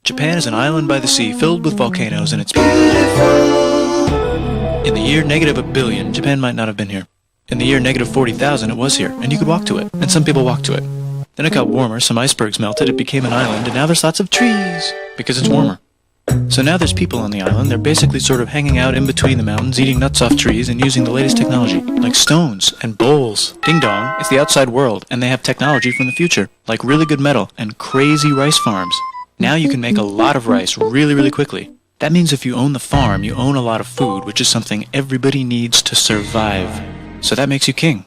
Japan is an island by the sea filled with volcanoes and it's beautiful. In the year negative a billion, Japan might not have been here. In the year negative 40,000, it was here, and you could walk to it, and some people walked to it. Then it got warmer, some icebergs melted, it became an island, and now there's lots of trees, because it's warmer. So now there's people on the island, they're basically sort of hanging out in between the mountains, eating nuts off trees, and using the latest technology, like stones and bowls. Ding dong, it's the outside world, and they have technology from the future, like really good metal and crazy rice farms. Now you can make a lot of rice really quickly. That means if you own the farm, you own a lot of food, which is something everybody needs to survive. So that makes you king.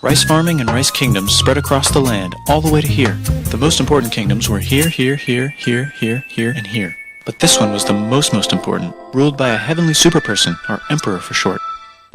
Rice farming and rice kingdoms spread across the land, all the way to here. The most important kingdoms were here, and here. But this one was the most important, ruled by a heavenly superperson, or emperor for short.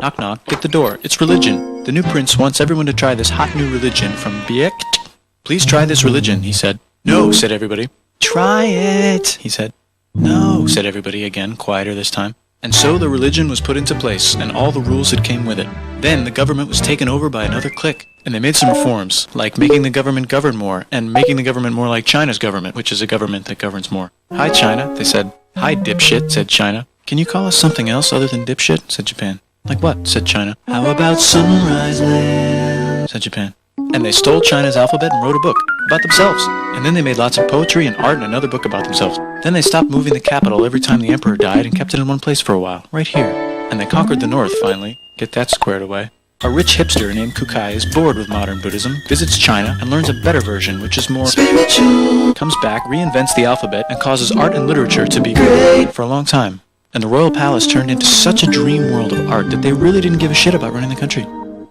Knock knock, get the door, it's religion. The new prince wants everyone to try this hot new religion from Biekt. Please try this religion, he said. No, said everybody. Try it, he said. No, said everybody again, quieter this time. And so the religion was put into place, and all the rules that came with it. Then the government was taken over by another clique, and they made some reforms, like making the government govern more, and making the government more like China's government, which is a government that governs more. Hi, China, they said. Hi, dipshit, said China. Can you call us something else other than dipshit, said Japan. Like what, said China. How about Sunrise Land, said Japan. And they stole China's alphabet and wrote a book about themselves. And then they made lots of poetry and art and another book about themselves. Then they stopped moving the capital every time the emperor died and kept it in one place for a while, right here. And they conquered the north, finally. Get that squared away. A rich hipster named Kukai is bored with modern Buddhism, visits China, and learns a better version, which is more spiritual. Comes back, reinvents the alphabet, and causes art and literature to be great for a long time. And the royal palace turned into such a dream world of art that they really didn't give a shit about running the country.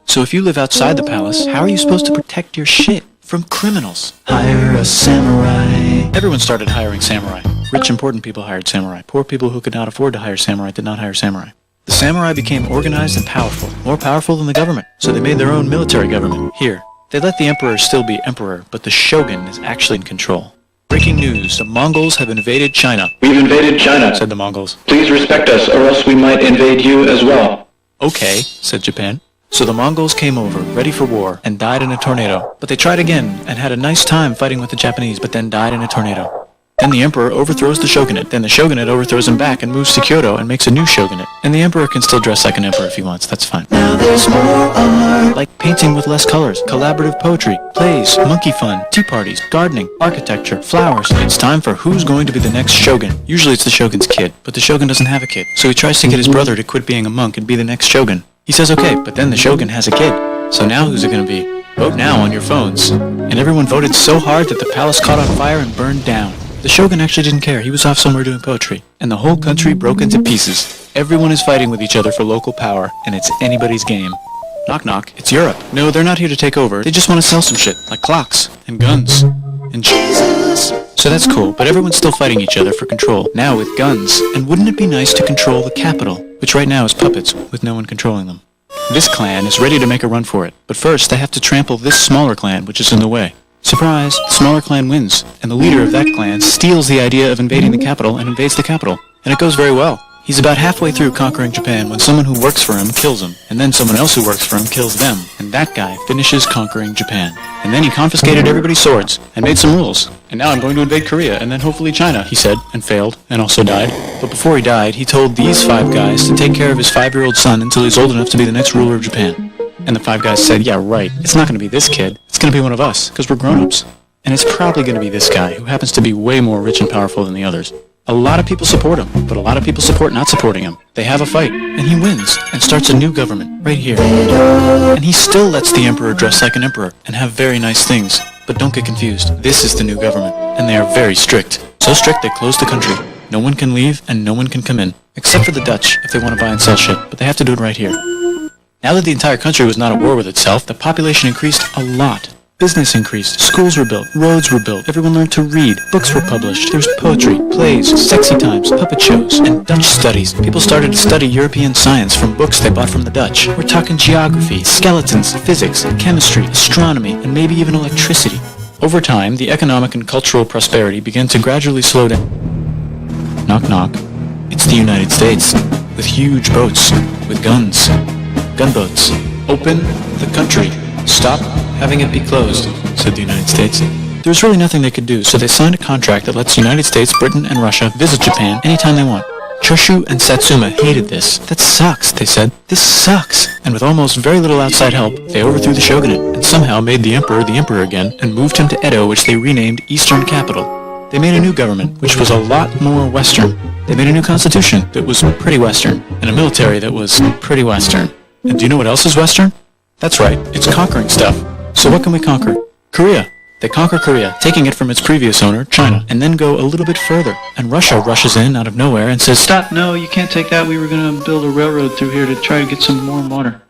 So if you live outside the palace, how are you supposed to protect your shit from criminals? Hire a samurai. Everyone started hiring samurai. Rich, important people hired samurai. Poor people who could not afford to hire samurai did not hire samurai. The samurai became organized and powerful, more powerful than the government. So they made their own military government. Here, they let the emperor still be emperor, but the shogun is actually in control. Breaking news, the Mongols have invaded China. We've invaded China, said the Mongols. Please respect us, or else we might invade you as well. Okay, said Japan. So the Mongols came over, ready for war, and died in a tornado. But they tried again, and had a nice time fighting with the Japanese, but then died in a tornado. Then the emperor overthrows the shogunate, then the shogunate overthrows him back and moves to Kyoto and makes a new shogunate. And the emperor can still dress like an emperor if he wants, that's fine. Now there's more art! Like painting with less colors, collaborative poetry, plays, monkey fun, tea parties, gardening, architecture, flowers. It's time for who's going to be the next shogun. Usually it's the shogun's kid, but the shogun doesn't have a kid. So he tries to get his brother to quit being a monk and be the next shogun. He says okay, but then the shogun has a kid. So now who's it gonna be? Vote now on your phones. And everyone voted so hard that the palace caught on fire and burned down. The shogun actually didn't care, he was off somewhere doing poetry. And the whole country broke into pieces. Everyone is fighting with each other for local power, and it's anybody's game. Knock knock, it's Europe. No, they're not here to take over, they just want to sell some shit, like clocks, and guns, and Jesus. So that's cool, but everyone's still fighting each other for control, now with guns. And wouldn't it be nice to control the capital, which right now is puppets, with no one controlling them. This clan is ready to make a run for it, but first they have to trample this smaller clan, which is in the way. Surprise, the smaller clan wins, and the leader of that clan steals the idea of invading the capital and invades the capital. And it goes very well. He's about halfway through conquering Japan when someone who works for him kills him, and then someone else who works for him kills them, and that guy finishes conquering Japan. And then he confiscated everybody's swords, and made some rules. And now I'm going to invade Korea, and then hopefully China, he said, and failed, and also died. But before he died, he told these 5 guys to take care of his 5-year-old son until he's old enough to be the next ruler of Japan. And the 5 guys said, yeah, right, it's not going to be this kid, it's going to be one of us, because we're grown-ups. And it's probably going to be this guy, who happens to be way more rich and powerful than the others. A lot of people support him, but a lot of people support not supporting him. They have a fight, and he wins, and starts a new government, right here. And he still lets the emperor dress like an emperor, and have very nice things. But don't get confused, this is the new government, and they are very strict. So strict they close the country. No one can leave, and no one can come in. Except for the Dutch, if they want to buy and sell shit, but they have to do it right here. Now that the entire country was not at war with itself, the population increased a lot. Business increased, schools were built, roads were built, everyone learned to read, books were published, there was poetry, plays, sexy times, puppet shows, and Dutch studies. People started to study European science from books they bought from the Dutch. We're talking geography, skeletons, physics, chemistry, astronomy, and maybe even electricity. Over time, the economic and cultural prosperity began to gradually slow down. Knock knock. It's the United States, with huge boats, with guns. Gunboats. Open the country. Stop having it be closed, said the United States. there's really nothing they could do, so they signed a contract that lets the United States, Britain, and Russia visit Japan anytime they want. Choshu and Satsuma hated this. That sucks, they said. This sucks. And with almost very little outside help, they overthrew the shogunate and somehow made the emperor again and moved him to Edo, which they renamed Eastern Capital. They made a new government, which was a lot more Western. They made a new constitution that was pretty Western, and a military that was pretty Western. And do you know what else is Western? That's right, it's conquering stuff. So what can we conquer? Korea. They conquer Korea, taking it from its previous owner, China, and then go a little bit further. And Russia rushes in out of nowhere and says, "Stop, no, you can't take that. We were going to build a railroad through here to try to get some warm water."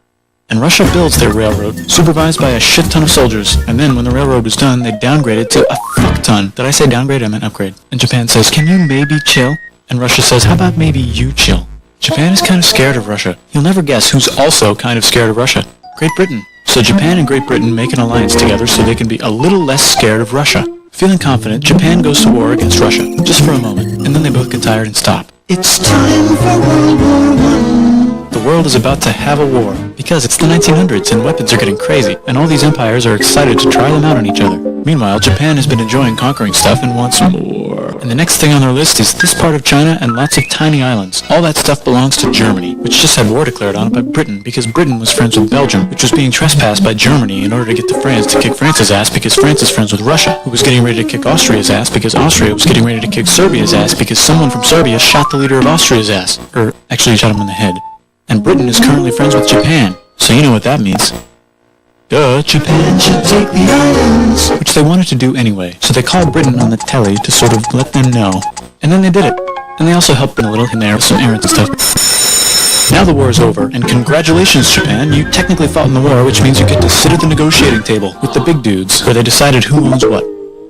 And Russia builds their railroad, supervised by a shit ton of soldiers. And then when the railroad was done, they downgraded to a fuck ton. Did I say downgrade? I meant upgrade. And Japan says, "Can you maybe chill?" And Russia says, "How about maybe you chill?" Japan is kind of scared of Russia. You'll never guess who's also kind of scared of Russia. Great Britain. So Japan and Great Britain make an alliance together so they can be a little less scared of Russia. Feeling confident, Japan goes to war against Russia, just for a moment, and then they both get tired and stop. It's time for World War I. The world is about to have a war, because it's the 1900s and weapons are getting crazy, and all these empires are excited to try them out on each other. Meanwhile, Japan has been enjoying conquering stuff and wants more. And the next thing on their list is this part of China and lots of tiny islands. All that stuff belongs to Germany, which just had war declared on it by Britain because Britain was friends with Belgium, which was being trespassed by Germany in order to get to France to kick France's ass because France is friends with Russia, who was getting ready to kick Austria's ass because Austria was getting ready to kick Serbia's ass because someone from Serbia shot the leader of Austria's ass. Or, actually shot him in the head. And Britain is currently friends with Japan, so you know what that means. Duh, Japan should take the islands, which they wanted to do anyway, so they called Britain on the telly to sort of let them know. And then they did it. And they also helped Britain a little in there with some errands and stuff. Now the war is over, and congratulations, Japan, you technically fought in the war, which means you get to sit at the negotiating table with the big dudes, where they decided who owns what.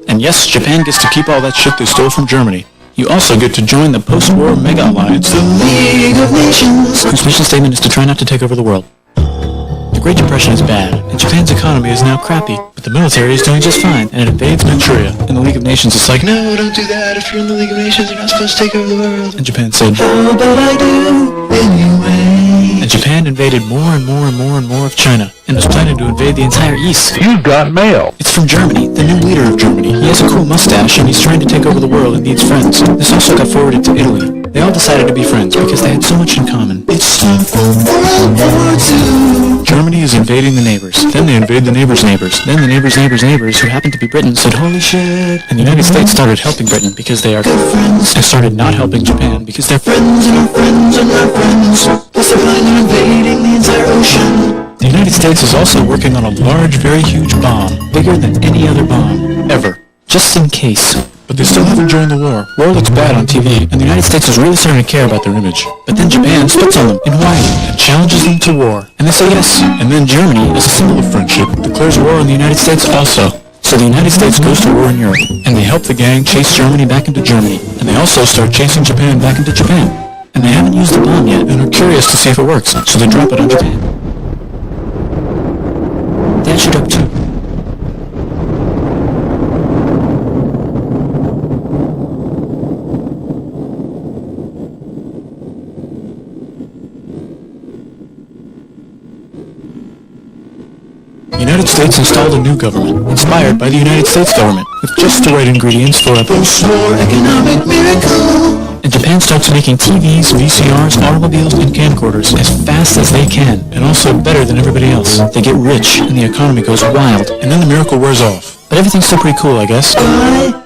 And yes, Japan gets to keep all that shit they stole from Germany. You also get to join the post-war mega-alliance, the League of Nations, whose mission statement is to try not to take over the world. The Great Depression is bad, and Japan's economy is now crappy, but the military is doing just fine, and it invades Manchuria, and the League of Nations is like, "No, don't do that. If you're in the League of Nations, you're not supposed to take over the world." And Japan said, "How about I do anyway?" And Japan invaded more and more and more and more of China, and was planning to invade the entire East. You got mail. It's from Germany, the new leader of Germany. He has a cool mustache, and he's trying to take over the world and needs friends. This also got forwarded to Italy. They all decided to be friends because they had so much in common. It's time for World War II. Germany is invading the neighbors. Then they invade the neighbors' neighbors. Then the neighbors' neighbors' neighbors, who happened to be Britain, said, "Holy shit." And the United States started helping Britain because they are good friends, and started not helping Japan because they're friends and our friends and our friends. Plus they're planning on invading the entire ocean. The United States is also working on a large, very huge bomb, bigger than any other bomb, ever. Just in case. But they still haven't joined the war. War looks bad on TV, and the United States is really starting to care about their image. But then Japan spits on them in Hawaii and challenges them to war. And they say yes. And then Germany, as a symbol of friendship, declares war on the United States also. So the United States goes to war in Europe, and they help the gang chase Germany back into Germany. And they also start chasing Japan back into Japan. And they haven't used the bomb yet, and are curious to see if it works, so they drop it on Japan. That should up too. The United States installed a new government, inspired by the United States government, with just the right ingredients for a post-war economic miracle. And Japan starts making TVs, VCRs, automobiles, and camcorders as fast as they can, and also better than everybody else. They get rich, and the economy goes wild, and then the miracle wears off. But everything's still pretty cool, I guess. Bye.